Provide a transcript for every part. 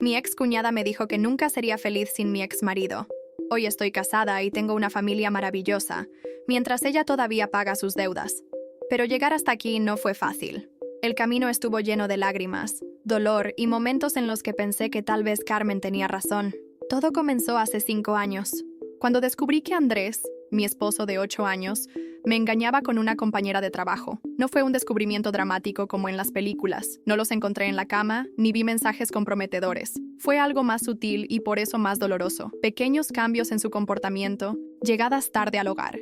Mi ex cuñada me dijo que nunca sería feliz sin mi ex marido. Hoy estoy casada y tengo una familia maravillosa, mientras ella todavía paga sus deudas. Pero llegar hasta aquí no fue fácil. El camino estuvo lleno de lágrimas, dolor y momentos en los que pensé que tal vez Carmen tenía razón. Todo comenzó hace 5 años, cuando descubrí que Andrés, mi esposo de 8 años, me engañaba con una compañera de trabajo. No fue un descubrimiento dramático como en las películas. No los encontré en la cama, ni vi mensajes comprometedores. Fue algo más sutil y por eso más doloroso. Pequeños cambios en su comportamiento, llegadas tarde al hogar,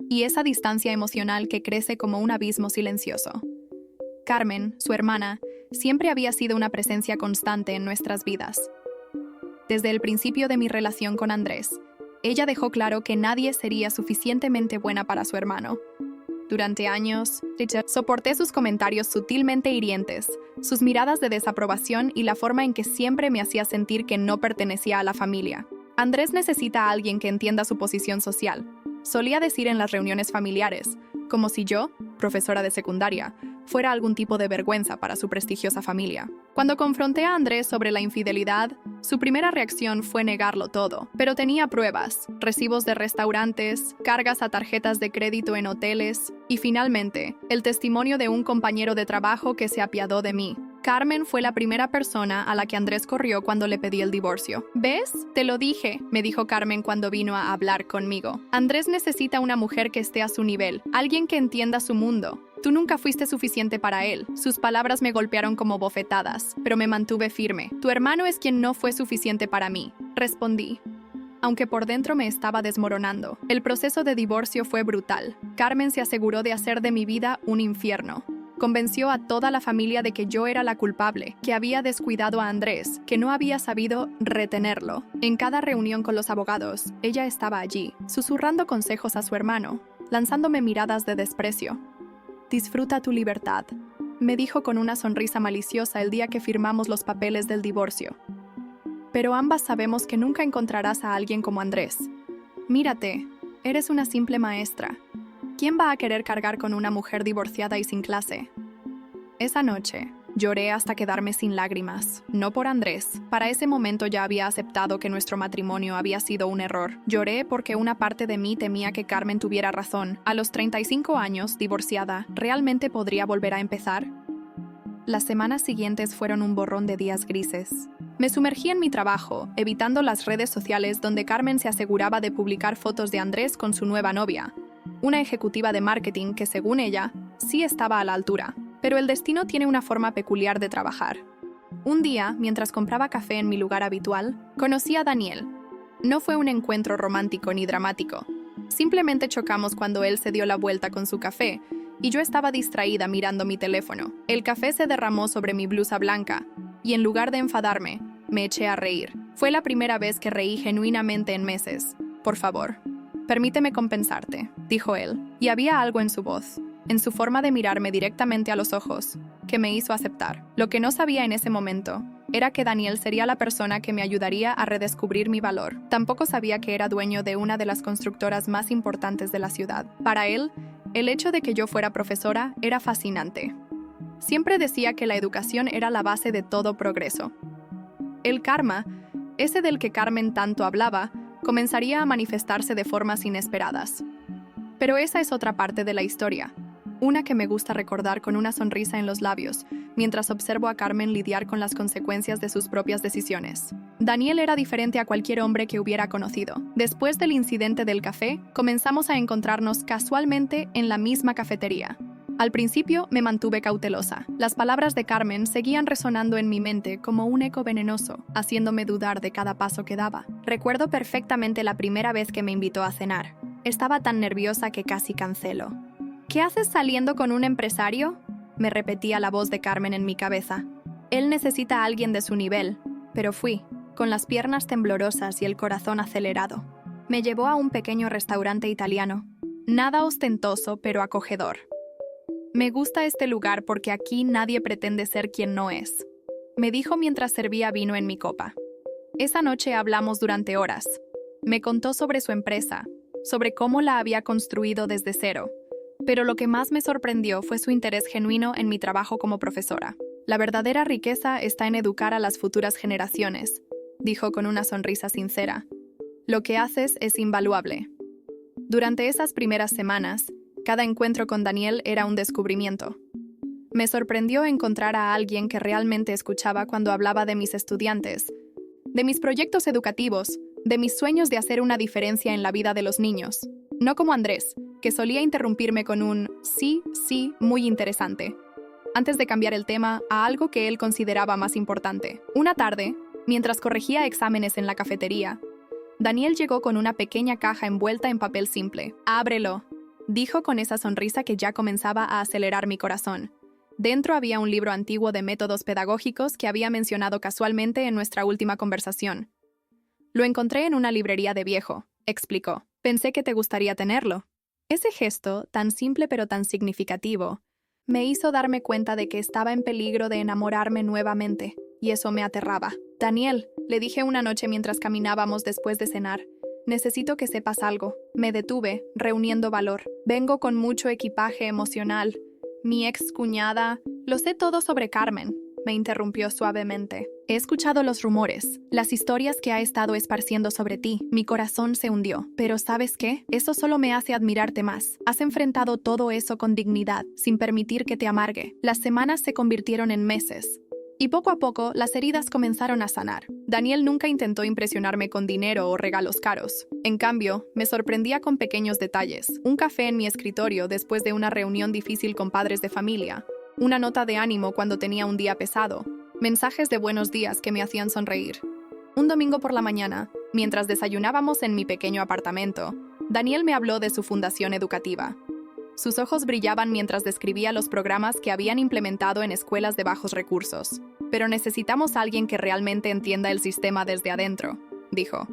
y esa distancia emocional que crece como un abismo silencioso. Carmen, su hermana, siempre había sido una presencia constante en nuestras vidas. Desde el principio de mi relación con Andrés, ella dejó claro que nadie sería suficientemente buena para su hermano. Durante años, soporté sus comentarios sutilmente hirientes, sus miradas de desaprobación y la forma en que siempre me hacía sentir que no pertenecía a la familia. Andrés necesita a alguien que entienda su posición social, solía decir en las reuniones familiares, como si yo, profesora de secundaria, fuera algún tipo de vergüenza para su prestigiosa familia. Cuando confronté a Andrés sobre la infidelidad, su primera reacción fue negarlo todo, pero tenía pruebas, recibos de restaurantes, cargas a tarjetas de crédito en hoteles y, finalmente, el testimonio de un compañero de trabajo que se apiadó de mí. Carmen fue la primera persona a la que Andrés corrió cuando le pedí el divorcio. ¿Ves? Te lo dije, me dijo Carmen cuando vino a hablar conmigo. Andrés necesita una mujer que esté a su nivel, alguien que entienda su mundo. Tú nunca fuiste suficiente para él. Sus palabras me golpearon como bofetadas, pero me mantuve firme. Tu hermano es quien no fue suficiente para mí, respondí, aunque por dentro me estaba desmoronando. El proceso de divorcio fue brutal. Carmen se aseguró de hacer de mi vida un infierno. Convenció a toda la familia de que yo era la culpable, que había descuidado a Andrés, que no había sabido retenerlo. En cada reunión con los abogados, ella estaba allí, susurrando consejos a su hermano, lanzándome miradas de desprecio. Disfruta tu libertad, me dijo con una sonrisa maliciosa el día que firmamos los papeles del divorcio. Pero ambas sabemos que nunca encontrarás a alguien como Andrés. Mírate, eres una simple maestra. ¿Quién va a querer cargar con una mujer divorciada y sin clase? Esa noche, lloré hasta quedarme sin lágrimas. No por Andrés. Para ese momento ya había aceptado que nuestro matrimonio había sido un error. Lloré porque una parte de mí temía que Carmen tuviera razón. A los 35 años, divorciada, ¿realmente podría volver a empezar? Las semanas siguientes fueron un borrón de días grises. Me sumergí en mi trabajo, evitando las redes sociales donde Carmen se aseguraba de publicar fotos de Andrés con su nueva novia, una ejecutiva de marketing que, según ella, sí estaba a la altura. Pero el destino tiene una forma peculiar de trabajar. Un día, mientras compraba café en mi lugar habitual, conocí a Daniel. No fue un encuentro romántico ni dramático. Simplemente chocamos cuando él se dio la vuelta con su café, y yo estaba distraída mirando mi teléfono. El café se derramó sobre mi blusa blanca, y en lugar de enfadarme, me eché a reír. Fue la primera vez que reí genuinamente en meses. Por favor, permíteme compensarte, dijo él, y había algo en su voz, en su forma de mirarme directamente a los ojos, que me hizo aceptar. Lo que no sabía en ese momento era que Daniel sería la persona que me ayudaría a redescubrir mi valor. Tampoco sabía que era dueño de una de las constructoras más importantes de la ciudad. Para él, el hecho de que yo fuera profesora era fascinante. Siempre decía que la educación era la base de todo progreso. El karma, ese del que Carmen tanto hablaba, comenzaría a manifestarse de formas inesperadas. Pero esa es otra parte de la historia, una que me gusta recordar con una sonrisa en los labios, mientras observo a Carmen lidiar con las consecuencias de sus propias decisiones. Daniel era diferente a cualquier hombre que hubiera conocido. Después del incidente del café, comenzamos a encontrarnos casualmente en la misma cafetería. Al principio me mantuve cautelosa. Las palabras de Carmen seguían resonando en mi mente como un eco venenoso, haciéndome dudar de cada paso que daba. Recuerdo perfectamente la primera vez que me invitó a cenar. Estaba tan nerviosa que casi canceló. ¿Qué haces saliendo con un empresario?, me repetía la voz de Carmen en mi cabeza. Él necesita a alguien de su nivel, pero fui, con las piernas temblorosas y el corazón acelerado. Me llevó a un pequeño restaurante italiano. Nada ostentoso, pero acogedor. Me gusta este lugar porque aquí nadie pretende ser quien no es, me dijo mientras servía vino en mi copa. Esa noche hablamos durante horas. Me contó sobre su empresa, sobre cómo la había construido desde cero, pero lo que más me sorprendió fue su interés genuino en mi trabajo como profesora. La verdadera riqueza está en educar a las futuras generaciones, dijo con una sonrisa sincera. Lo que haces es invaluable. Durante esas primeras semanas, cada encuentro con Daniel era un descubrimiento. Me sorprendió encontrar a alguien que realmente escuchaba cuando hablaba de mis estudiantes, de mis proyectos educativos, de mis sueños de hacer una diferencia en la vida de los niños. No como Andrés, que solía interrumpirme con un sí, muy interesante, antes de cambiar el tema a algo que él consideraba más importante. Una tarde, mientras corregía exámenes en la cafetería, Daniel llegó con una pequeña caja envuelta en papel simple. «Ábrelo», dijo con esa sonrisa que ya comenzaba a acelerar mi corazón. Dentro había un libro antiguo de métodos pedagógicos que había mencionado casualmente en nuestra última conversación. «Lo encontré en una librería de viejo», explicó. «Pensé que te gustaría tenerlo». Ese gesto, tan simple pero tan significativo, me hizo darme cuenta de que estaba en peligro de enamorarme nuevamente, y eso me aterraba. «Daniel», le dije una noche mientras caminábamos después de cenar, «necesito que sepas algo». Me detuve, reuniendo valor. «Vengo con mucho equipaje emocional. Mi ex cuñada...» «Lo sé todo sobre Carmen», me interrumpió suavemente. «He escuchado los rumores, las historias que ha estado esparciendo sobre ti. Mi corazón se hundió. Pero ¿sabes qué? Eso solo me hace admirarte más. Has enfrentado todo eso con dignidad, sin permitir que te amargue. Las semanas se convirtieron en meses. Y poco a poco, las heridas comenzaron a sanar. Daniel nunca intentó impresionarme con dinero o regalos caros. En cambio, me sorprendía con pequeños detalles. Un café en mi escritorio después de una reunión difícil con padres de familia. Una nota de ánimo cuando tenía un día pesado. Mensajes de buenos días que me hacían sonreír. Un domingo por la mañana, mientras desayunábamos en mi pequeño apartamento, Daniel me habló de su fundación educativa. Sus ojos brillaban mientras describía los programas que habían implementado en escuelas de bajos recursos. «Pero necesitamos a alguien que realmente entienda el sistema desde adentro», dijo.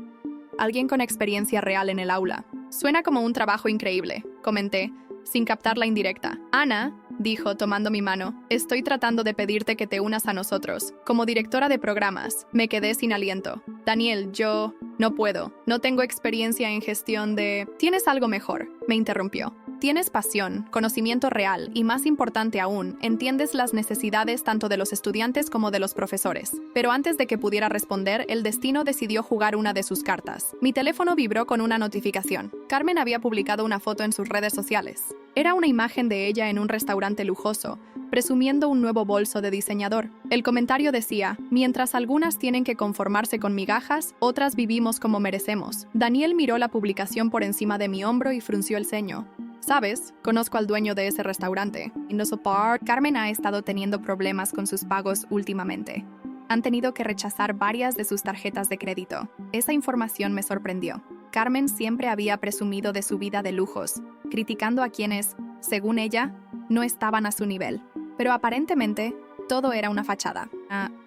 «Alguien con experiencia real en el aula». «Suena como un trabajo increíble», comenté, sin captar la indirecta. «Ana», dijo tomando mi mano, «estoy tratando de pedirte que te unas a nosotros. Como directora de programas». Me quedé sin aliento. «Daniel, yo no puedo. No tengo experiencia en gestión de...» «Tienes algo mejor», me interrumpió. «Tienes pasión, conocimiento real y, más importante aún, entiendes las necesidades tanto de los estudiantes como de los profesores». Pero antes de que pudiera responder, el destino decidió jugar una de sus cartas. Mi teléfono vibró con una notificación. Carmen había publicado una foto en sus redes sociales. Era una imagen de ella en un restaurante lujoso, presumiendo un nuevo bolso de diseñador. El comentario decía: «Mientras algunas tienen que conformarse con migajas, otras vivimos como merecemos». Daniel miró la publicación por encima de mi hombro y frunció el ceño. «¿Sabes? Conozco al dueño de ese restaurante. Y no soporto. Carmen ha estado teniendo problemas con sus pagos últimamente. Han tenido que rechazar varias de sus tarjetas de crédito». Esa información me sorprendió. Carmen siempre había presumido de su vida de lujos, criticando a quienes, según ella, no estaban a su nivel. Pero aparentemente, todo era una fachada.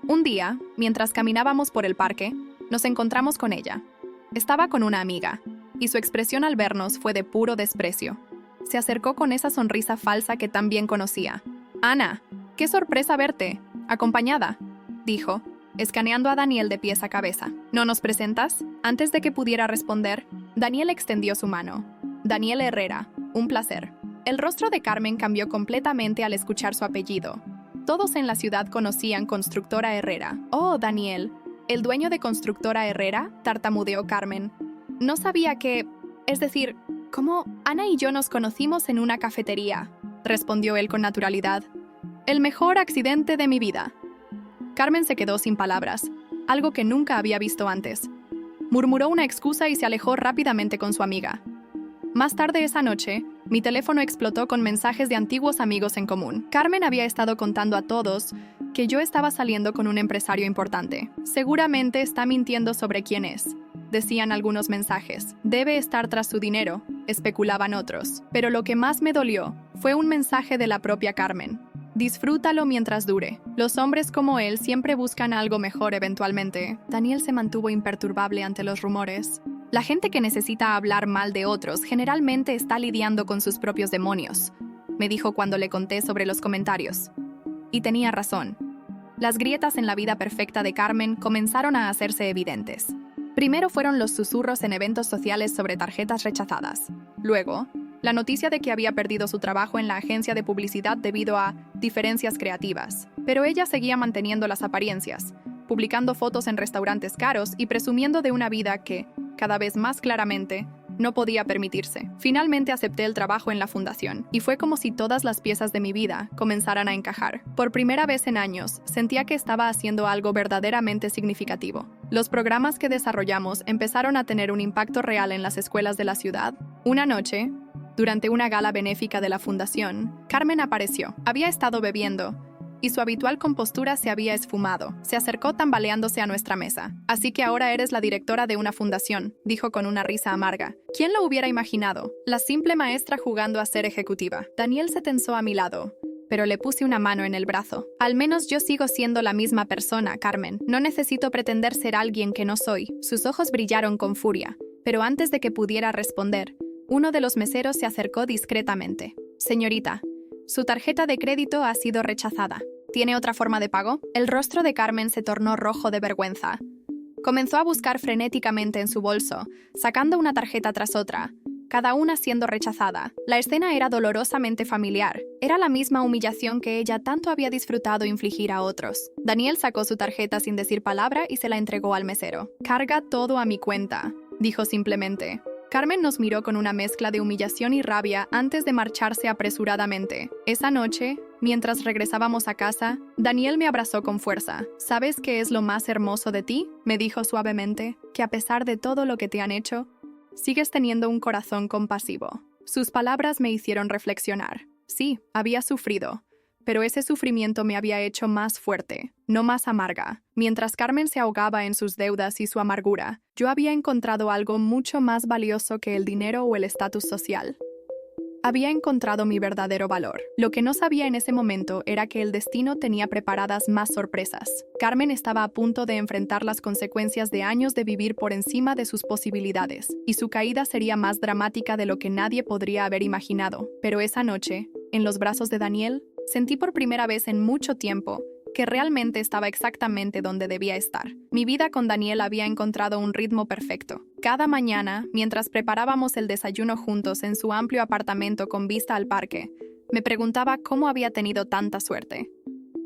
Un día, mientras caminábamos por el parque, nos encontramos con ella. Estaba con una amiga, y su expresión al vernos fue de puro desprecio. Se acercó con esa sonrisa falsa que tan bien conocía. «Ana, qué sorpresa verte, acompañada», dijo, escaneando a Daniel de pies a cabeza. «¿No nos presentas?» Antes de que pudiera responder, Daniel extendió su mano. «Daniel Herrera, un placer». El rostro de Carmen cambió completamente al escuchar su apellido. Todos en la ciudad conocían Constructora Herrera. «Oh, Daniel, ¿el dueño de Constructora Herrera?», tartamudeó Carmen. «No sabía que... Es decir, ¿cómo? Ana y yo nos conocimos en una cafetería», respondió él con naturalidad. «El mejor accidente de mi vida». Carmen se quedó sin palabras, algo que nunca había visto antes. Murmuró una excusa y se alejó rápidamente con su amiga. Más tarde esa noche, mi teléfono explotó con mensajes de antiguos amigos en común. Carmen había estado contando a todos que yo estaba saliendo con un empresario importante. «Seguramente está mintiendo sobre quién es», decían algunos mensajes. «Debe estar tras su dinero», especulaban otros. Pero lo que más me dolió fue un mensaje de la propia Carmen. «Disfrútalo mientras dure. Los hombres como él siempre buscan algo mejor eventualmente». Daniel se mantuvo imperturbable ante los rumores. «La gente que necesita hablar mal de otros generalmente está lidiando con sus propios demonios», me dijo cuando le conté sobre los comentarios. Y tenía razón. Las grietas en la vida perfecta de Carmen comenzaron a hacerse evidentes. Primero fueron los susurros en eventos sociales sobre tarjetas rechazadas. Luego, la noticia de que había perdido su trabajo en la agencia de publicidad debido a diferencias creativas. Pero ella seguía manteniendo las apariencias, publicando fotos en restaurantes caros y presumiendo de una vida que, cada vez más claramente, no podía permitirse. Finalmente acepté el trabajo en la fundación, y fue como si todas las piezas de mi vida comenzaran a encajar. Por primera vez en años, sentía que estaba haciendo algo verdaderamente significativo. Los programas que desarrollamos empezaron a tener un impacto real en las escuelas de la ciudad. Una noche, durante una gala benéfica de la fundación, Carmen apareció. Había estado bebiendo, y su habitual compostura se había esfumado. Se acercó tambaleándose a nuestra mesa. «Así que ahora eres la directora de una fundación», dijo con una risa amarga. ¿Quién lo hubiera imaginado? La simple maestra jugando a ser ejecutiva. Daniel se tensó a mi lado, pero le puse una mano en el brazo. «Al menos yo sigo siendo la misma persona, Carmen. No necesito pretender ser alguien que no soy». Sus ojos brillaron con furia, pero antes de que pudiera responder, uno de los meseros se acercó discretamente. «Señorita, su tarjeta de crédito ha sido rechazada. ¿Tiene otra forma de pago?» El rostro de Carmen se tornó rojo de vergüenza. Comenzó a buscar frenéticamente en su bolso, sacando una tarjeta tras otra, cada una siendo rechazada. La escena era dolorosamente familiar. Era la misma humillación que ella tanto había disfrutado infligir a otros. Daniel sacó su tarjeta sin decir palabra y se la entregó al mesero. «Carga todo a mi cuenta», dijo simplemente. Carmen nos miró con una mezcla de humillación y rabia antes de marcharse apresuradamente. Esa noche, mientras regresábamos a casa, Daniel me abrazó con fuerza. «¿Sabes qué es lo más hermoso de ti?», me dijo suavemente, «que a pesar de todo lo que te han hecho, sigues teniendo un corazón compasivo». Sus palabras me hicieron reflexionar. Sí, había sufrido, pero ese sufrimiento me había hecho más fuerte, no más amarga. Mientras Carmen se ahogaba en sus deudas y su amargura, yo había encontrado algo mucho más valioso que el dinero o el estatus social. Había encontrado mi verdadero valor. Lo que no sabía en ese momento era que el destino tenía preparadas más sorpresas. Carmen estaba a punto de enfrentar las consecuencias de años de vivir por encima de sus posibilidades, y su caída sería más dramática de lo que nadie podría haber imaginado. Pero esa noche, en los brazos de Daniel, sentí por primera vez en mucho tiempo que realmente estaba exactamente donde debía estar. Mi vida con Daniel había encontrado un ritmo perfecto. Cada mañana, mientras preparábamos el desayuno juntos en su amplio apartamento con vista al parque, me preguntaba cómo había tenido tanta suerte.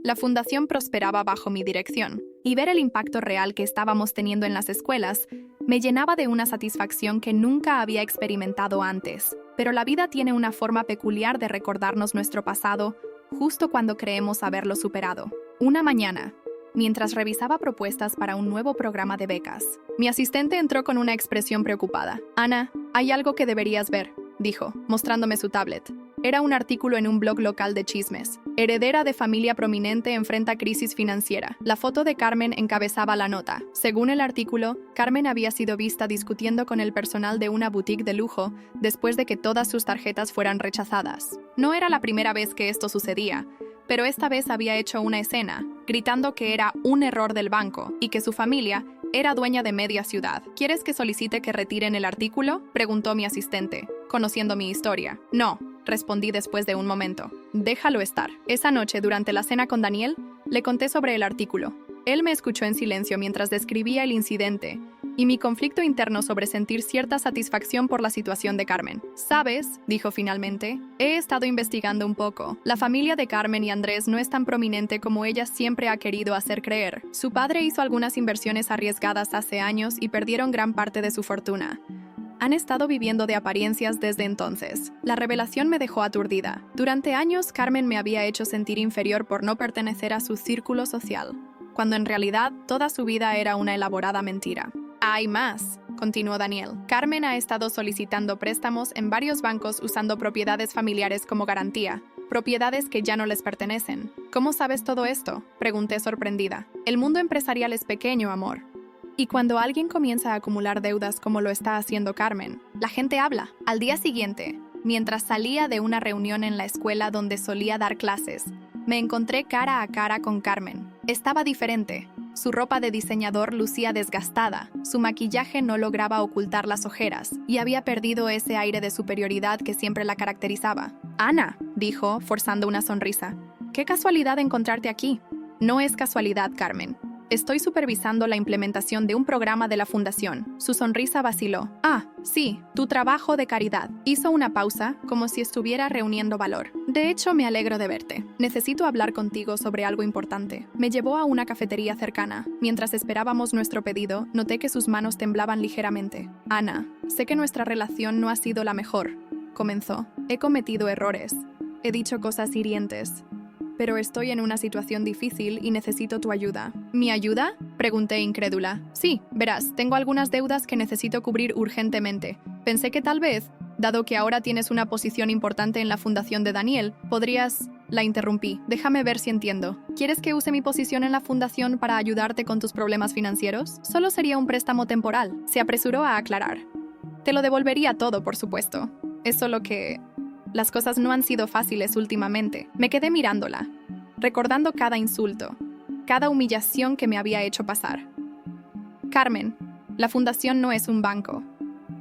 La fundación prosperaba bajo mi dirección, y ver el impacto real que estábamos teniendo en las escuelas me llenaba de una satisfacción que nunca había experimentado antes. Pero la vida tiene una forma peculiar de recordarnos nuestro pasado justo cuando creemos haberlo superado. Una mañana, mientras revisaba propuestas para un nuevo programa de becas, mi asistente entró con una expresión preocupada. «Ana, hay algo que deberías ver», dijo, mostrándome su tablet. Era un artículo en un blog local de chismes. «Heredera de familia prominente enfrenta crisis financiera». La foto de Carmen encabezaba la nota. Según el artículo, Carmen había sido vista discutiendo con el personal de una boutique de lujo después de que todas sus tarjetas fueran rechazadas. No era la primera vez que esto sucedía, pero esta vez había hecho una escena, gritando que era un error del banco y que su familia era dueña de media ciudad. «¿Quieres que solicite que retiren el artículo?», preguntó mi asistente, conociendo mi historia. «No», respondí después de un momento. «Déjalo estar». Esa noche, durante la cena con Daniel, le conté sobre el artículo. Él me escuchó en silencio mientras describía el incidente y mi conflicto interno sobre sentir cierta satisfacción por la situación de Carmen. «¿Sabes?», dijo finalmente, «he estado investigando un poco. La familia de Carmen y Andrés no es tan prominente como ella siempre ha querido hacer creer. Su padre hizo algunas inversiones arriesgadas hace años y perdieron gran parte de su fortuna. Han estado viviendo de apariencias desde entonces». La revelación me dejó aturdida. Durante años, Carmen me había hecho sentir inferior por no pertenecer a su círculo social, cuando en realidad toda su vida era una elaborada mentira. «Hay más», continuó Daniel. «Carmen ha estado solicitando préstamos en varios bancos usando propiedades familiares como garantía, propiedades que ya no les pertenecen». «¿Cómo sabes todo esto?», pregunté sorprendida. «El mundo empresarial es pequeño, amor. Y cuando alguien comienza a acumular deudas como lo está haciendo Carmen, la gente habla». Al día siguiente, mientras salía de una reunión en la escuela donde solía dar clases, me encontré cara a cara con Carmen. Estaba diferente. Su ropa de diseñador lucía desgastada, su maquillaje no lograba ocultar las ojeras y había perdido ese aire de superioridad que siempre la caracterizaba. «Ana», dijo, forzando una sonrisa, «qué casualidad encontrarte aquí». «No es casualidad, Carmen. Estoy supervisando la implementación de un programa de la fundación. Su sonrisa vaciló. Ah, sí, tu trabajo de caridad. Hizo una pausa, como si estuviera reuniendo valor. De hecho, me alegro de verte. Necesito hablar contigo sobre algo importante. Me llevó a una cafetería cercana. Mientras esperábamos nuestro pedido, noté que sus manos temblaban ligeramente. Ana, sé que nuestra relación no ha sido la mejor, comenzó. He cometido errores. He dicho cosas hirientes. Pero estoy en una situación difícil y necesito tu ayuda. ¿Mi ayuda?, pregunté incrédula. Sí, verás, tengo algunas deudas que necesito cubrir urgentemente. Pensé que tal vez, dado que ahora tienes una posición importante en la fundación de Daniel, podrías... La interrumpí. Déjame ver si entiendo. ¿Quieres que use mi posición en la fundación para ayudarte con tus problemas financieros? Solo sería un préstamo temporal. Se apresuró a aclarar. Te lo devolvería todo, por supuesto. Es solo que... Las cosas no han sido fáciles últimamente. Me quedé mirándola, recordando cada insulto, cada humillación que me había hecho pasar. Carmen, la fundación no es un banco.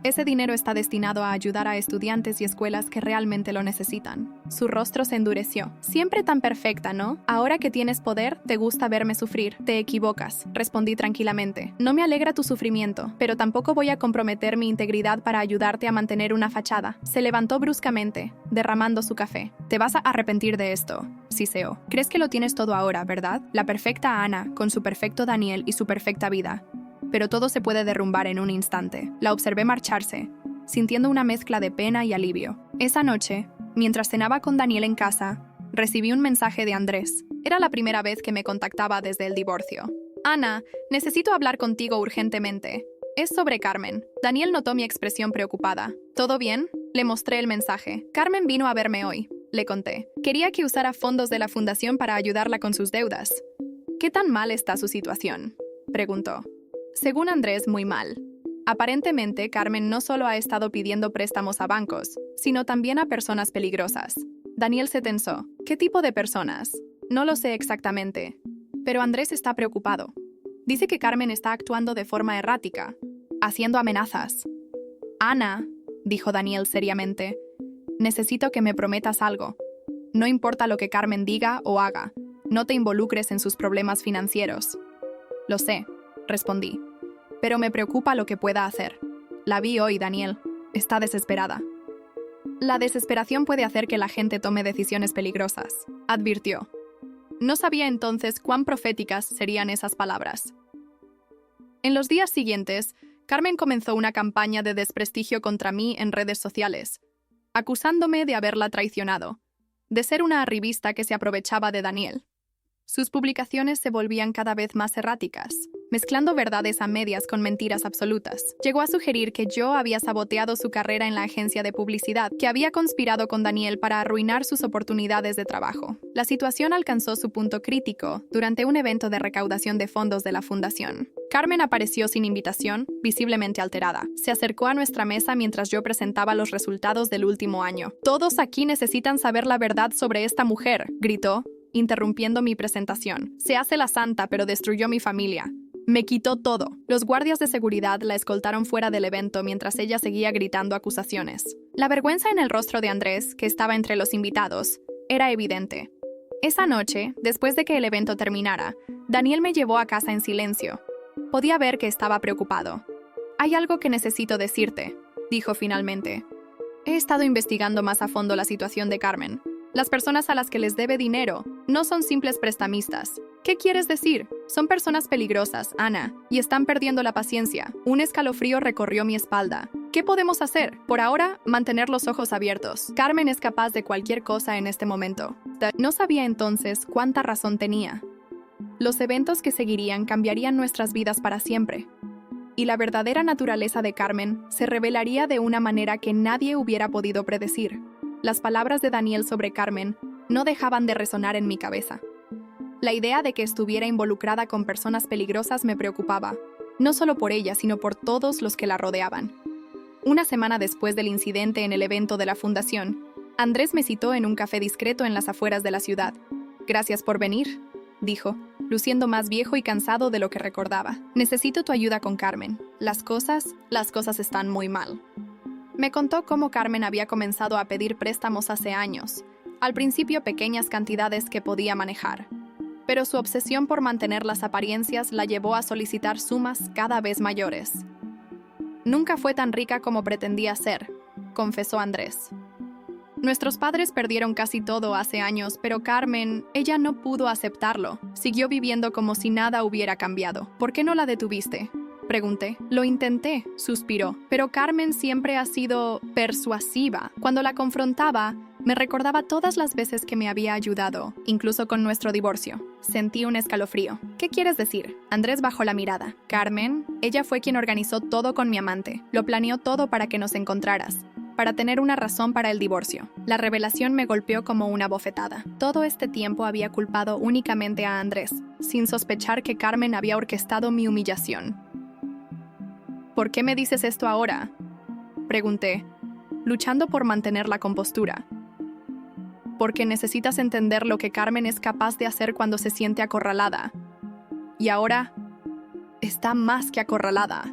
Ese dinero está destinado a ayudar a estudiantes y escuelas que realmente lo necesitan. Su rostro se endureció. Siempre tan perfecta, ¿no? Ahora que tienes poder, te gusta verme sufrir. Te equivocas, respondí tranquilamente. No me alegra tu sufrimiento, pero tampoco voy a comprometer mi integridad para ayudarte a mantener una fachada. Se levantó bruscamente, derramando su café. Te vas a arrepentir de esto, siseó. Crees que lo tienes todo ahora, ¿verdad? La perfecta Ana, con su perfecto Daniel y su perfecta vida. Pero todo se puede derrumbar en un instante. La observé marcharse, sintiendo una mezcla de pena y alivio. Esa noche, mientras cenaba con Daniel en casa, recibí un mensaje de Andrés. Era la primera vez que me contactaba desde el divorcio. Ana, necesito hablar contigo urgentemente. Es sobre Carmen. Daniel notó mi expresión preocupada. ¿Todo bien? Le mostré el mensaje. Carmen vino a verme hoy, le conté. Quería que usara fondos de la fundación para ayudarla con sus deudas. ¿Qué tan mal está su situación?, preguntó. Según Andrés, muy mal. Aparentemente, Carmen no solo ha estado pidiendo préstamos a bancos, sino también a personas peligrosas. Daniel se tensó. ¿Qué tipo de personas? No lo sé exactamente, pero Andrés está preocupado. Dice que Carmen está actuando de forma errática, haciendo amenazas. Ana, dijo Daniel seriamente, necesito que me prometas algo. No importa lo que Carmen diga o haga, no te involucres en sus problemas financieros. Lo sé, respondí. Pero me preocupa lo que pueda hacer. La vi hoy, Daniel. Está desesperada. La desesperación puede hacer que la gente tome decisiones peligrosas, advirtió. No sabía entonces cuán proféticas serían esas palabras. En los días siguientes, Carmen comenzó una campaña de desprestigio contra mí en redes sociales, acusándome de haberla traicionado, de ser una arribista que se aprovechaba de Daniel. Sus publicaciones se volvían cada vez más erráticas, mezclando verdades a medias con mentiras absolutas. Llegó a sugerir que yo había saboteado su carrera en la agencia de publicidad, que había conspirado con Daniel para arruinar sus oportunidades de trabajo. La situación alcanzó su punto crítico durante un evento de recaudación de fondos de la fundación. Carmen apareció sin invitación, visiblemente alterada. Se acercó a nuestra mesa mientras yo presentaba los resultados del último año. «Todos aquí necesitan saber la verdad sobre esta mujer», gritó, interrumpiendo mi presentación. «Se hace la santa, pero destruyó mi familia. Me quitó todo». Los guardias de seguridad la escoltaron fuera del evento mientras ella seguía gritando acusaciones. La vergüenza en el rostro de Andrés, que estaba entre los invitados, era evidente. Esa noche, después de que el evento terminara, Daniel me llevó a casa en silencio. Podía ver que estaba preocupado. «Hay algo que necesito decirte», dijo finalmente. «He estado investigando más a fondo la situación de Carmen. Las personas a las que les debe dinero no son simples prestamistas. ¿Qué quieres decir? Son personas peligrosas, Ana, y están perdiendo la paciencia». Un escalofrío recorrió mi espalda. ¿Qué podemos hacer? Por ahora, mantener los ojos abiertos. Carmen es capaz de cualquier cosa en este momento. No sabía entonces cuánta razón tenía. Los eventos que seguirían cambiarían nuestras vidas para siempre. Y la verdadera naturaleza de Carmen se revelaría de una manera que nadie hubiera podido predecir. Las palabras de Daniel sobre Carmen no dejaban de resonar en mi cabeza. La idea de que estuviera involucrada con personas peligrosas me preocupaba, no solo por ella, sino por todos los que la rodeaban. Una semana después del incidente en el evento de la fundación, Andrés me citó en un café discreto en las afueras de la ciudad. «Gracias por venir», dijo, luciendo más viejo y cansado de lo que recordaba. «Necesito tu ayuda con Carmen. Las cosas están muy mal». Me contó cómo Carmen había comenzado a pedir préstamos hace años, al principio pequeñas cantidades que podía manejar. pero su obsesión por mantener las apariencias la llevó a solicitar sumas cada vez mayores. Nunca fue tan rica como pretendía ser, confesó Andrés. Nuestros padres perdieron casi todo hace años, pero Carmen, ella no pudo aceptarlo. Siguió viviendo como si nada hubiera cambiado. ¿Por qué no la detuviste?, pregunté. Lo intenté, suspiró, pero Carmen siempre ha sido persuasiva. Cuando la confrontaba, me recordaba todas las veces que me había ayudado, incluso con nuestro divorcio. Sentí un escalofrío. ¿Qué quieres decir? Andrés bajó la mirada. Carmen, ella fue quien organizó todo con mi amante. Lo planeó todo para que nos encontraras, para tener una razón para el divorcio. La revelación me golpeó como una bofetada. Todo este tiempo había culpado únicamente a Andrés, sin sospechar que Carmen había orquestado mi humillación. ¿Por qué me dices esto ahora?, pregunté, luchando por mantener la compostura. Porque necesitas entender lo que Carmen es capaz de hacer cuando se siente acorralada. Y ahora está más que acorralada.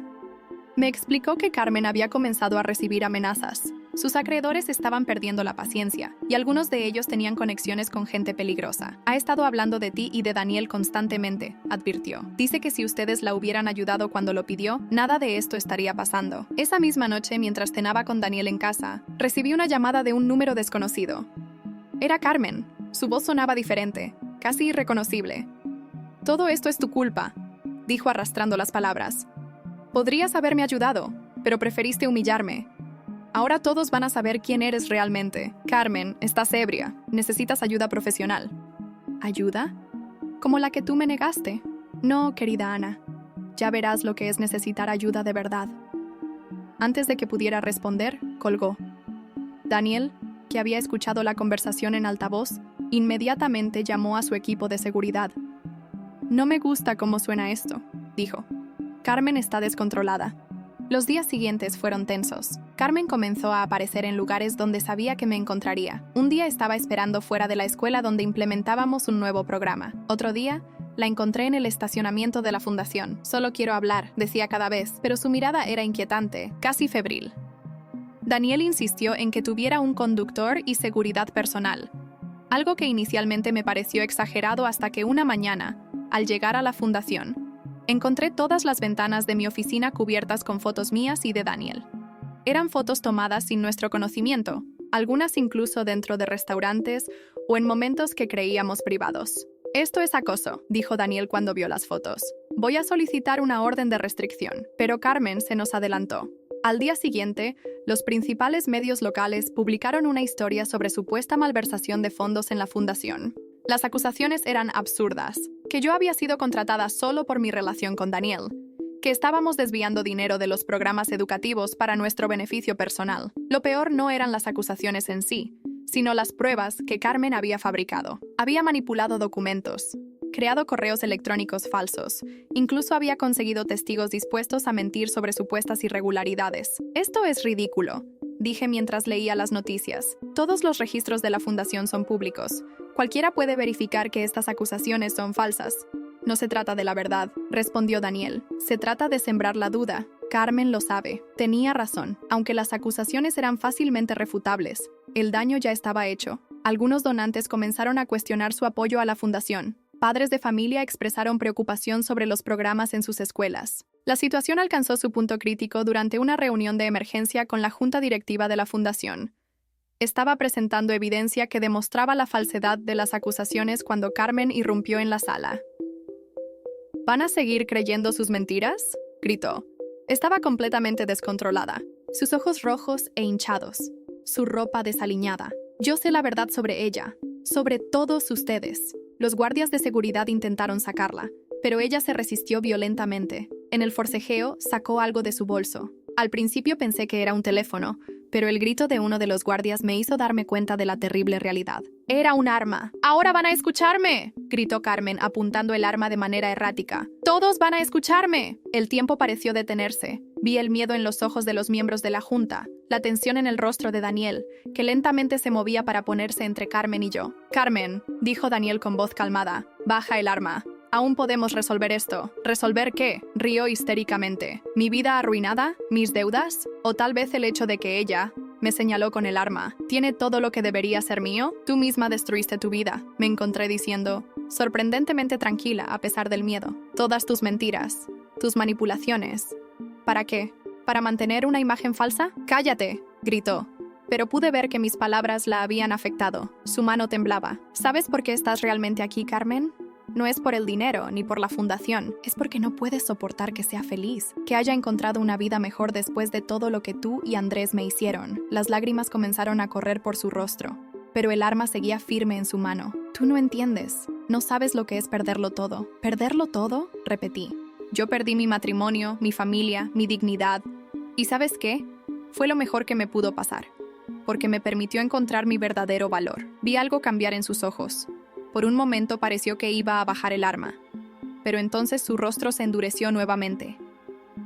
Me explicó que Carmen había comenzado a recibir amenazas. Sus acreedores estaban perdiendo la paciencia, y algunos de ellos tenían conexiones con gente peligrosa. Ha estado hablando de ti y de Daniel constantemente, advirtió. Dice que si ustedes la hubieran ayudado cuando lo pidió, nada de esto estaría pasando. Esa misma noche, mientras cenaba con Daniel en casa, recibí una llamada de un número desconocido. Era Carmen. Su voz sonaba diferente, casi irreconocible. «Todo esto es tu culpa», dijo arrastrando las palabras. «Podrías haberme ayudado, pero preferiste humillarme. Ahora todos van a saber quién eres realmente. Carmen, estás ebria. Necesitas ayuda profesional». ¿Ayuda? ¿Como la que tú me negaste? No, querida Ana. Ya verás lo que es necesitar ayuda de verdad. Antes de que pudiera responder, colgó. Daniel, que había escuchado la conversación en altavoz, inmediatamente llamó a su equipo de seguridad. «No me gusta cómo suena esto», dijo. «Carmen está descontrolada». Los días siguientes fueron tensos. Carmen comenzó a aparecer en lugares donde sabía que me encontraría. Un día estaba esperando fuera de la escuela donde implementábamos un nuevo programa. Otro día, la encontré en el estacionamiento de la fundación. «Solo quiero hablar», decía cada vez, pero su mirada era inquietante, casi febril. Daniel insistió en que tuviera un conductor y seguridad personal, algo que inicialmente me pareció exagerado hasta que una mañana, al llegar a la fundación, encontré todas las ventanas de mi oficina cubiertas con fotos mías y de Daniel. Eran fotos tomadas sin nuestro conocimiento, algunas incluso dentro de restaurantes o en momentos que creíamos privados. «Esto es acoso», dijo Daniel cuando vio las fotos. «Voy a solicitar una orden de restricción», pero Carmen se nos adelantó. Al día siguiente, los principales medios locales publicaron una historia sobre supuesta malversación de fondos en la fundación. Las acusaciones eran absurdas, que yo había sido contratada solo por mi relación con Daniel, que estábamos desviando dinero de los programas educativos para nuestro beneficio personal. Lo peor no eran las acusaciones en sí, sino las pruebas que Carmen había fabricado. Había manipulado documentos, creado correos electrónicos falsos, incluso había conseguido testigos dispuestos a mentir sobre supuestas irregularidades. «Esto es ridículo», dije mientras leía las noticias. «Todos los registros de la fundación son públicos. Cualquiera puede verificar que estas acusaciones son falsas». «No se trata de la verdad», respondió Daniel. «Se trata de sembrar la duda. Carmen lo sabe». Tenía razón. Aunque las acusaciones eran fácilmente refutables, el daño ya estaba hecho. Algunos donantes comenzaron a cuestionar su apoyo a la fundación. Padres de familia expresaron preocupación sobre los programas en sus escuelas. La situación alcanzó su punto crítico durante una reunión de emergencia con la junta directiva de la fundación. Estaba presentando evidencia que demostraba la falsedad de las acusaciones cuando Carmen irrumpió en la sala. «¿Van a seguir creyendo sus mentiras?», gritó. Estaba completamente descontrolada, sus ojos rojos e hinchados, su ropa desaliñada. «Yo sé la verdad sobre ella, sobre todos ustedes». Los guardias de seguridad intentaron sacarla, pero ella se resistió violentamente. En el forcejeo, sacó algo de su bolso. Al principio pensé que era un teléfono, pero el grito de uno de los guardias me hizo darme cuenta de la terrible realidad. «Era un arma». «¡Ahora van a escucharme!», gritó Carmen, apuntando el arma de manera errática. «¡Todos van a escucharme!». El tiempo pareció detenerse. Vi el miedo en los ojos de los miembros de la junta, la tensión en el rostro de Daniel, que lentamente se movía para ponerse entre Carmen y yo. «Carmen», dijo Daniel con voz calmada, «baja el arma. Aún podemos resolver esto». «¿Resolver qué?», rió histéricamente. «¿Mi vida arruinada? ¿Mis deudas? ¿O tal vez el hecho de que ella Me señaló con el arma. ¿Tiene todo lo que debería ser mío? Tú misma destruiste tu vida. Me encontré diciendo, sorprendentemente tranquila a pesar del miedo. Todas tus mentiras, tus manipulaciones. ¿Para qué? ¿Para mantener una imagen falsa? ¡Cállate!, gritó. Pero pude ver que mis palabras la habían afectado. Su mano temblaba. ¿Sabes por qué estás realmente aquí, Carmen? No es por el dinero ni por la fundación. Es porque no puedes soportar que sea feliz, que haya encontrado una vida mejor después de todo lo que tú y Andrés me hicieron. Las lágrimas comenzaron a correr por su rostro, pero el arma seguía firme en su mano. Tú no entiendes. No sabes lo que es perderlo todo. ¿Perderlo todo?, repetí. Yo perdí mi matrimonio, mi familia, mi dignidad. ¿Y sabes qué? Fue lo mejor que me pudo pasar, porque me permitió encontrar mi verdadero valor. Vi algo cambiar en sus ojos. Por un momento pareció que iba a bajar el arma, pero entonces su rostro se endureció nuevamente.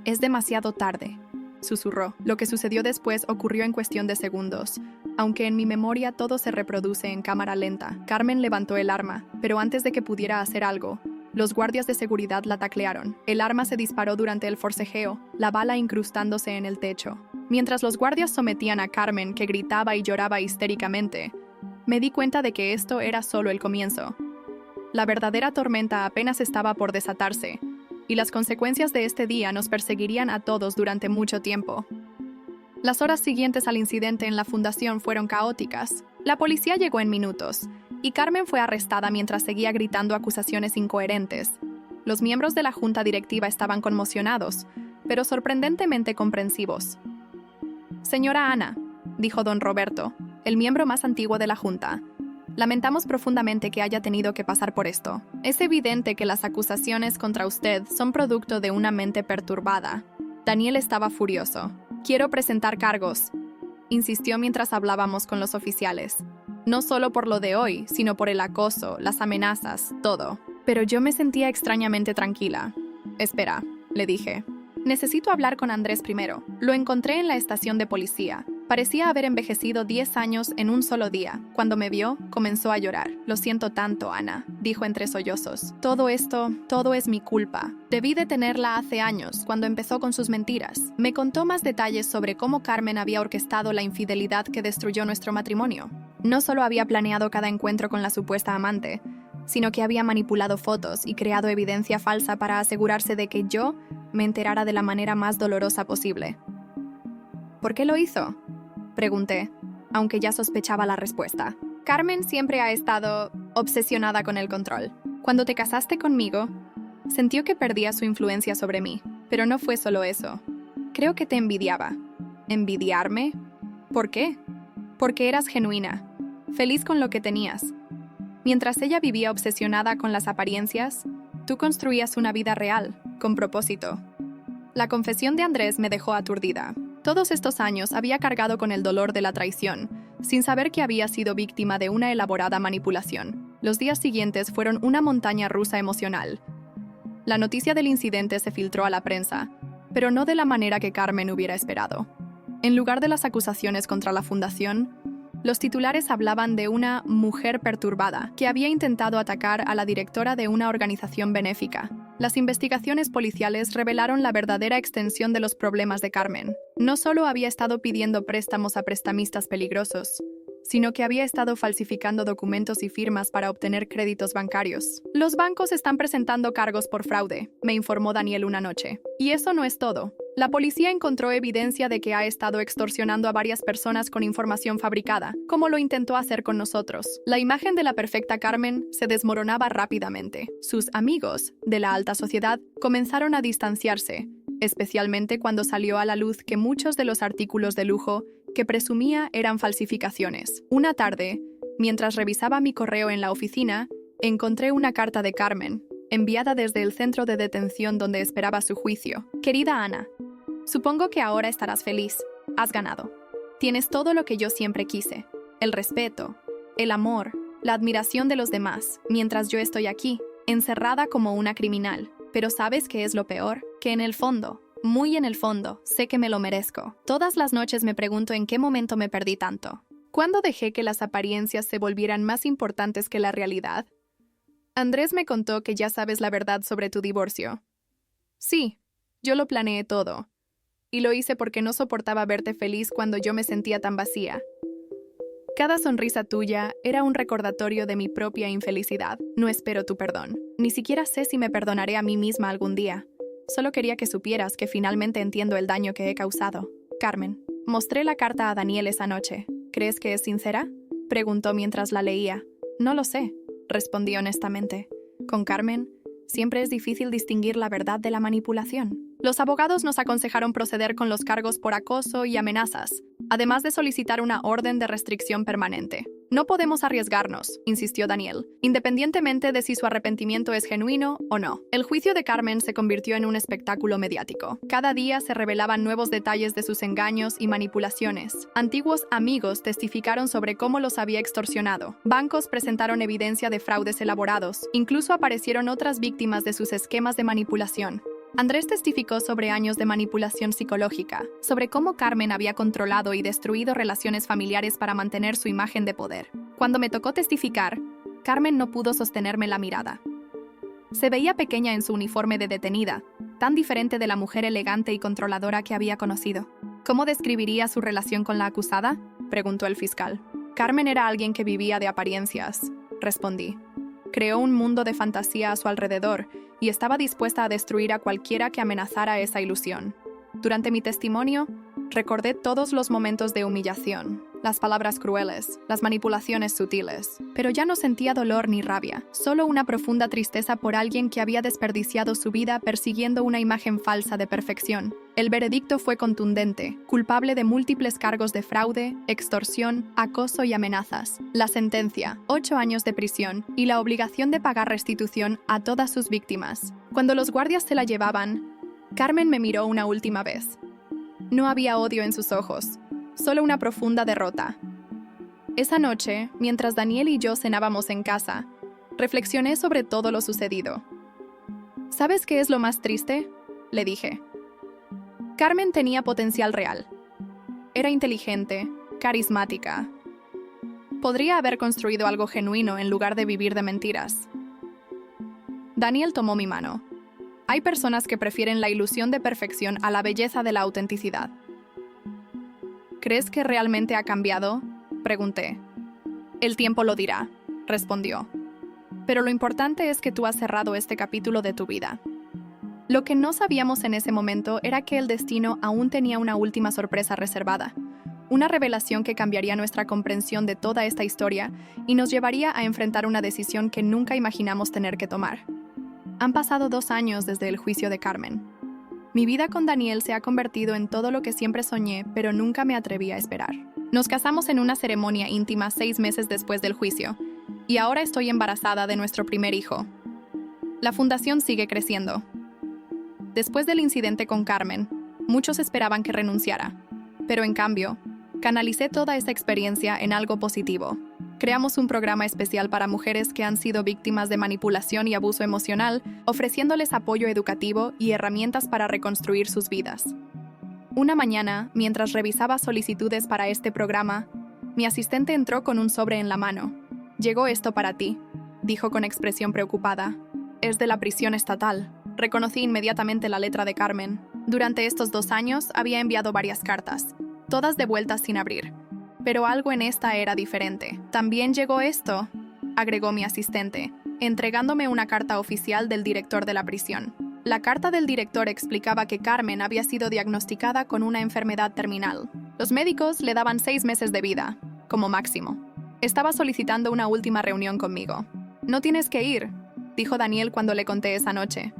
Es demasiado tarde, susurró. Lo que sucedió después ocurrió en cuestión de segundos. Aunque en mi memoria todo se reproduce en cámara lenta. Carmen levantó el arma, pero antes de que pudiera hacer algo, los guardias de seguridad la taclearon. El arma se disparó durante el forcejeo, la bala incrustándose en el techo. Mientras los guardias sometían a Carmen, que gritaba y lloraba histéricamente, me di cuenta de que esto era solo el comienzo. La verdadera tormenta apenas estaba por desatarse, y las consecuencias de este día nos perseguirían a todos durante mucho tiempo. Las horas siguientes al incidente en la fundación fueron caóticas. La policía llegó en minutos, y Carmen fue arrestada mientras seguía gritando acusaciones incoherentes. Los miembros de la junta directiva estaban conmocionados, pero sorprendentemente comprensivos. «Señora Ana», dijo don Roberto, el miembro más antiguo de la junta, «lamentamos profundamente que haya tenido que pasar por esto. Es evidente que las acusaciones contra usted son producto de una mente perturbada». Daniel estaba furioso. «Quiero presentar cargos», insistió mientras hablábamos con los oficiales. No solo por lo de hoy, sino por el acoso, las amenazas, todo. Pero yo me sentía extrañamente tranquila. «Espera», le dije. «Necesito hablar con Andrés primero». Lo encontré en la estación de policía. Parecía haber envejecido 10 años en un solo día. Cuando me vio, comenzó a llorar. «Lo siento tanto, Ana», dijo entre sollozos. «Todo es mi culpa. Debí detenerla hace años, cuando empezó con sus mentiras». Me contó más detalles sobre cómo Carmen había orquestado la infidelidad que destruyó nuestro matrimonio. No solo había planeado cada encuentro con la supuesta amante, sino que había manipulado fotos y creado evidencia falsa para asegurarse de que yo me enterara de la manera más dolorosa posible. «¿Por qué lo hizo?», pregunté, aunque ya sospechaba la respuesta. «Carmen siempre ha estado obsesionada con el control. Cuando te casaste conmigo, sintió que perdía su influencia sobre mí. Pero no fue solo eso. Creo que te envidiaba». «¿Envidiarme? ¿Por qué?». «Porque eras genuina, feliz con lo que tenías. Mientras ella vivía obsesionada con las apariencias, tú construías una vida real, con propósito». La confesión de Andrés me dejó aturdida. Todos estos años había cargado con el dolor de la traición, sin saber que había sido víctima de una elaborada manipulación. Los días siguientes fueron una montaña rusa emocional. La noticia del incidente se filtró a la prensa, pero no de la manera que Carmen hubiera esperado. En lugar de las acusaciones contra la fundación, los titulares hablaban de una mujer perturbada que había intentado atacar a la directora de una organización benéfica. Las investigaciones policiales revelaron la verdadera extensión de los problemas de Carmen. No solo había estado pidiendo préstamos a prestamistas peligrosos, sino que había estado falsificando documentos y firmas para obtener créditos bancarios. «Los bancos están presentando cargos por fraude», me informó Daniel una noche. Y eso no es todo. La policía encontró evidencia de que ha estado extorsionando a varias personas con información fabricada, como lo intentó hacer con nosotros. La imagen de la perfecta Carmen se desmoronaba rápidamente. Sus amigos, de la alta sociedad, comenzaron a distanciarse, especialmente cuando salió a la luz que muchos de los artículos de lujo que presumía eran falsificaciones. Una tarde, mientras revisaba mi correo en la oficina, encontré una carta de Carmen, enviada desde el centro de detención donde esperaba su juicio. «Querida Ana, supongo que ahora estarás feliz. Has ganado. Tienes todo lo que yo siempre quise: el respeto, el amor, la admiración de los demás, mientras yo estoy aquí, encerrada como una criminal. Pero ¿sabes qué es lo peor? Que en el fondo, muy en el fondo, sé que me lo merezco. Todas las noches me pregunto en qué momento me perdí tanto. ¿Cuándo dejé que las apariencias se volvieran más importantes que la realidad? Andrés me contó que ya sabes la verdad sobre tu divorcio». «Sí, yo lo planeé todo. y lo hice porque no soportaba verte feliz cuando yo me sentía tan vacía. Cada sonrisa tuya era un recordatorio de mi propia infelicidad. No espero tu perdón. Ni siquiera sé si me perdonaré a mí misma algún día. Solo quería que supieras que finalmente entiendo el daño que he causado. Carmen. Mostré la carta a Daniel esa noche. ¿Crees que es sincera?, preguntó mientras la leía. No lo sé, respondí honestamente. Con Carmen, siempre es difícil distinguir la verdad de la manipulación. Los abogados nos aconsejaron proceder con los cargos por acoso y amenazas, además de solicitar una orden de restricción permanente. No podemos arriesgarnos, insistió Daniel, independientemente de si su arrepentimiento es genuino o no. El juicio de Carmen se convirtió en un espectáculo mediático. Cada día se revelaban nuevos detalles de sus engaños y manipulaciones. Antiguos amigos testificaron sobre cómo los había extorsionado. Bancos presentaron evidencia de fraudes elaborados. Incluso aparecieron otras víctimas de sus esquemas de manipulación. Andrés testificó sobre años de manipulación psicológica, sobre cómo Carmen había controlado y destruido relaciones familiares para mantener su imagen de poder. Cuando me tocó testificar, Carmen no pudo sostenerme la mirada. Se veía pequeña en su uniforme de detenida, tan diferente de la mujer elegante y controladora que había conocido. ¿Cómo describiría su relación con la acusada?, preguntó el fiscal. Carmen era alguien que vivía de apariencias, respondí. Creó un mundo de fantasía a su alrededor y estaba dispuesta a destruir a cualquiera que amenazara esa ilusión. Durante mi testimonio, recordé todos los momentos de humillación, las palabras crueles, las manipulaciones sutiles. Pero ya no sentía dolor ni rabia, solo una profunda tristeza por alguien que había desperdiciado su vida persiguiendo una imagen falsa de perfección. El veredicto fue contundente, culpable de múltiples cargos de fraude, extorsión, acoso y amenazas. La sentencia, 8 años de prisión y la obligación de pagar restitución a todas sus víctimas. Cuando los guardias se la llevaban, Carmen me miró una última vez. No había odio en sus ojos, solo una profunda derrota. Esa noche, mientras Daniel y yo cenábamos en casa, reflexioné sobre todo lo sucedido. ¿Sabes qué es lo más triste?, le dije. Carmen tenía potencial real. Era inteligente, carismática. Podría haber construido algo genuino en lugar de vivir de mentiras. Daniel tomó mi mano. Hay personas que prefieren la ilusión de perfección a la belleza de la autenticidad. ¿Crees que realmente ha cambiado?, pregunté. El tiempo lo dirá, respondió. Pero lo importante es que tú has cerrado este capítulo de tu vida. Lo que no sabíamos en ese momento era que el destino aún tenía una última sorpresa reservada, una revelación que cambiaría nuestra comprensión de toda esta historia y nos llevaría a enfrentar una decisión que nunca imaginamos tener que tomar. Han pasado 2 años desde el juicio de Carmen. Mi vida con Daniel se ha convertido en todo lo que siempre soñé, pero nunca me atreví a esperar. Nos casamos en una ceremonia íntima 6 meses después del juicio, y ahora estoy embarazada de nuestro primer hijo. La fundación sigue creciendo. Después del incidente con Carmen, muchos esperaban que renunciara, pero en cambio, canalicé toda esa experiencia en algo positivo. Creamos un programa especial para mujeres que han sido víctimas de manipulación y abuso emocional, ofreciéndoles apoyo educativo y herramientas para reconstruir sus vidas. Una mañana, mientras revisaba solicitudes para este programa, mi asistente entró con un sobre en la mano. «Llegó esto para ti», dijo con expresión preocupada. «Es de la prisión estatal». Reconocí inmediatamente la letra de Carmen. Durante estos 2 años había enviado varias cartas, todas devueltas sin abrir. Pero algo en esta era diferente. «También llegó esto», agregó mi asistente, entregándome una carta oficial del director de la prisión. La carta del director explicaba que Carmen había sido diagnosticada con una enfermedad terminal. Los médicos le daban 6 meses de vida, como máximo. Estaba solicitando una última reunión conmigo. «No tienes que ir», dijo Daniel cuando le conté esa noche.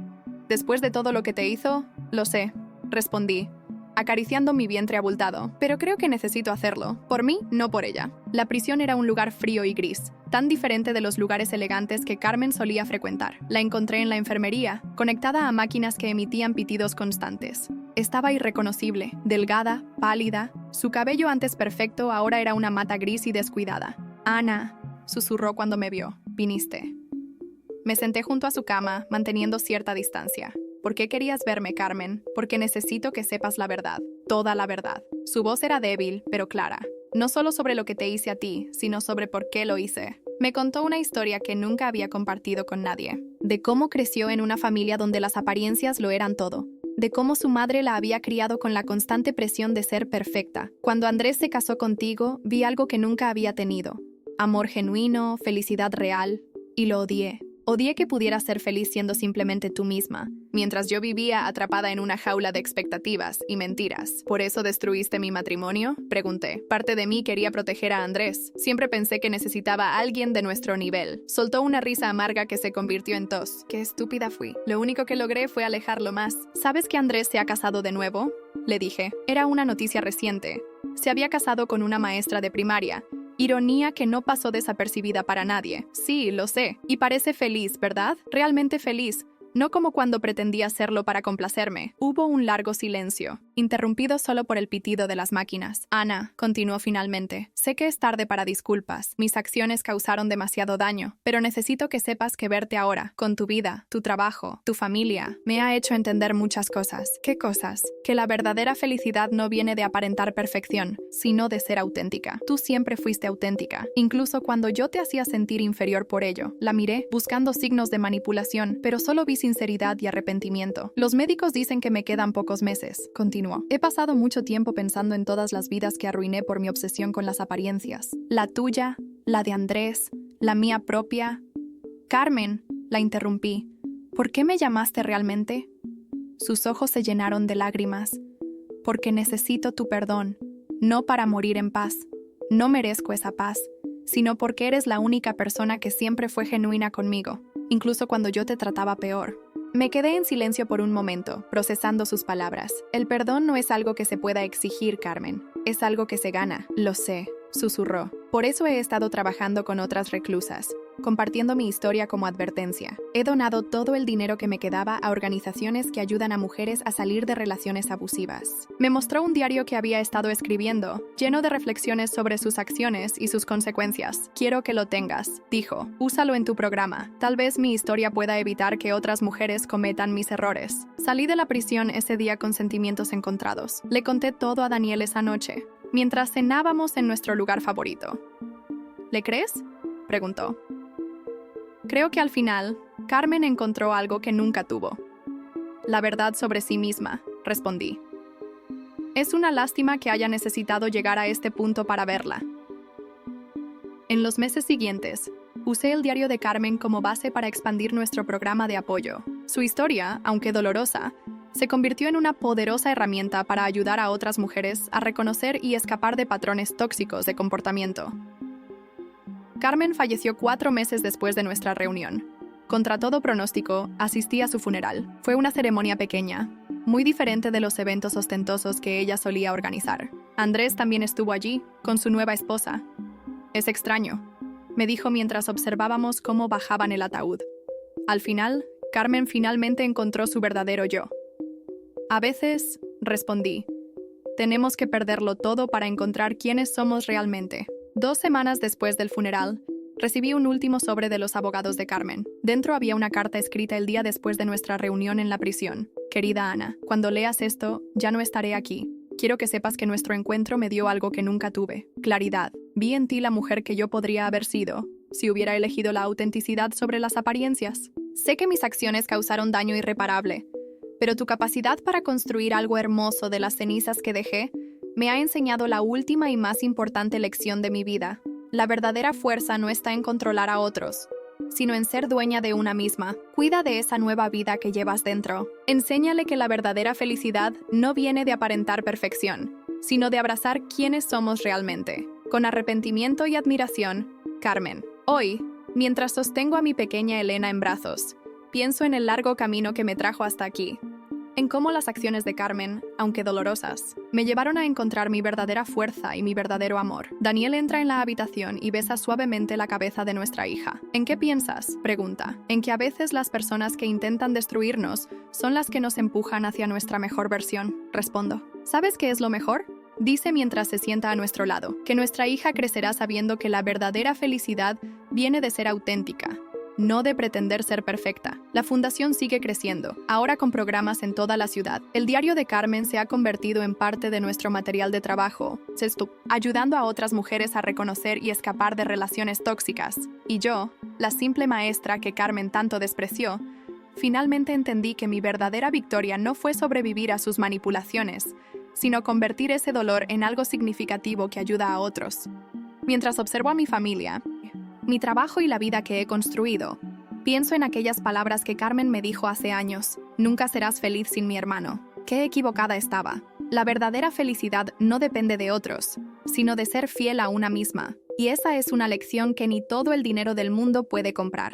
«Después de todo lo que te hizo, lo sé», respondí, acariciando mi vientre abultado. «Pero creo que necesito hacerlo. Por mí, no por ella». La prisión era un lugar frío y gris, tan diferente de los lugares elegantes que Carmen solía frecuentar. La encontré en la enfermería, conectada a máquinas que emitían pitidos constantes. Estaba irreconocible, delgada, pálida. Su cabello antes perfecto ahora era una mata gris y descuidada. «Ana», susurró cuando me vio. «Viniste». Me senté junto a su cama, manteniendo cierta distancia. «¿Por qué querías verme, Carmen? Porque necesito que sepas la verdad, toda la verdad». Su voz era débil, pero clara. No solo sobre lo que te hice a ti, sino sobre por qué lo hice. Me contó una historia que nunca había compartido con nadie, de cómo creció en una familia donde las apariencias lo eran todo. de cómo su madre la había criado con la constante presión de ser perfecta. Cuando Andrés se casó contigo, vi algo que nunca había tenido. Amor genuino, felicidad real, y lo odié. Odié que pudieras ser feliz siendo simplemente tú misma, mientras yo vivía atrapada en una jaula de expectativas y mentiras. ¿Por eso destruiste mi matrimonio?, pregunté. Parte de mí quería proteger a Andrés. Siempre pensé que necesitaba a alguien de nuestro nivel. Soltó una risa amarga que se convirtió en tos. Qué estúpida fui. Lo único que logré fue alejarlo más. ¿Sabes que Andrés se ha casado de nuevo?, le dije. Era una noticia reciente. Se había casado con una maestra de primaria. Ironía que no pasó desapercibida para nadie. Sí, lo sé. Y parece feliz, ¿verdad? Realmente feliz. No como cuando pretendía serlo para complacerme. Hubo un largo silencio, interrumpido solo por el pitido de las máquinas. Ana, continuó finalmente, sé que es tarde para disculpas. Mis acciones causaron demasiado daño, pero necesito que sepas que verte ahora, con tu vida, tu trabajo, tu familia, me ha hecho entender muchas cosas. ¿Qué cosas? Que la verdadera felicidad no viene de aparentar perfección, sino de ser auténtica. Tú siempre fuiste auténtica, incluso cuando yo te hacía sentir inferior por ello. La miré, buscando signos de manipulación, pero solo vi sinceridad y arrepentimiento. Los médicos dicen que me quedan pocos meses, continuó. He pasado mucho tiempo pensando en todas las vidas que arruiné por mi obsesión con las apariencias. La tuya, la de Andrés, la mía propia. Carmen, la interrumpí. ¿Por qué me llamaste realmente? Sus ojos se llenaron de lágrimas. Porque necesito tu perdón, no para morir en paz. No merezco esa paz, sino porque eres la única persona que siempre fue genuina conmigo, incluso cuando yo te trataba peor. Me quedé en silencio por un momento, procesando sus palabras. El perdón no es algo que se pueda exigir, Carmen. Es algo que se gana. Lo sé, susurró. Por eso he estado trabajando con otras reclusas, compartiendo mi historia como advertencia. He donado todo el dinero que me quedaba a organizaciones que ayudan a mujeres a salir de relaciones abusivas. Me mostró un diario que había estado escribiendo, lleno de reflexiones sobre sus acciones y sus consecuencias. Quiero que lo tengas, dijo. Úsalo en tu programa. Tal vez mi historia pueda evitar que otras mujeres cometan mis errores. Salí de la prisión ese día con sentimientos encontrados. Le conté todo a Daniel esa noche, mientras cenábamos en nuestro lugar favorito. ¿Le crees?, preguntó. Creo que al final, Carmen encontró algo que nunca tuvo. La verdad sobre sí misma, respondí. Es una lástima que haya necesitado llegar a este punto para verla. En los meses siguientes, usé el diario de Carmen como base para expandir nuestro programa de apoyo. Su historia, aunque dolorosa, se convirtió en una poderosa herramienta para ayudar a otras mujeres a reconocer y escapar de patrones tóxicos de comportamiento. Carmen falleció 4 meses después de nuestra reunión. Contra todo pronóstico, asistí a su funeral. Fue una ceremonia pequeña, muy diferente de los eventos ostentosos que ella solía organizar. Andrés también estuvo allí, con su nueva esposa. Es extraño, me dijo mientras observábamos cómo bajaban el ataúd. Al final, Carmen finalmente encontró su verdadero yo. A veces, respondí, tenemos que perderlo todo para encontrar quiénes somos realmente. 2 semanas después del funeral, recibí un último sobre de los abogados de Carmen. Dentro había una carta escrita el día después de nuestra reunión en la prisión. Querida Ana, cuando leas esto, ya no estaré aquí. Quiero que sepas que nuestro encuentro me dio algo que nunca tuve. Claridad. Vi en ti la mujer que yo podría haber sido, si hubiera elegido la autenticidad sobre las apariencias. Sé que mis acciones causaron daño irreparable, pero tu capacidad para construir algo hermoso de las cenizas que dejé me ha enseñado la última y más importante lección de mi vida. La verdadera fuerza no está en controlar a otros, sino en ser dueña de una misma. Cuida de esa nueva vida que llevas dentro. Enséñale que la verdadera felicidad no viene de aparentar perfección, sino de abrazar quiénes somos realmente. Con arrepentimiento y admiración, Carmen. Hoy, mientras sostengo a mi pequeña Elena en brazos, pienso en el largo camino que me trajo hasta aquí. En cómo las acciones de Carmen, aunque dolorosas, me llevaron a encontrar mi verdadera fuerza y mi verdadero amor. Daniel entra en la habitación y besa suavemente la cabeza de nuestra hija. ¿En qué piensas?, pregunta. En que a veces las personas que intentan destruirnos son las que nos empujan hacia nuestra mejor versión, respondo. ¿Sabes qué es lo mejor?, dice mientras se sienta a nuestro lado. Que nuestra hija crecerá sabiendo que la verdadera felicidad viene de ser auténtica, no de pretender ser perfecta. La fundación sigue creciendo, ahora con programas en toda la ciudad. El diario de Carmen se ha convertido en parte de nuestro material de trabajo, ayudando a otras mujeres a reconocer y escapar de relaciones tóxicas. Y yo, la simple maestra que Carmen tanto despreció, Finalmente entendí que mi verdadera victoria no fue sobrevivir a sus manipulaciones, sino convertir ese dolor en algo significativo que ayuda a otros. Mientras observo a mi familia, mi trabajo y la vida que he construido, pienso en aquellas palabras que Carmen me dijo hace años: nunca serás feliz sin mi hermano. Qué equivocada estaba. La verdadera felicidad no depende de otros, sino de ser fiel a una misma, y esa es una lección que ni todo el dinero del mundo puede comprar.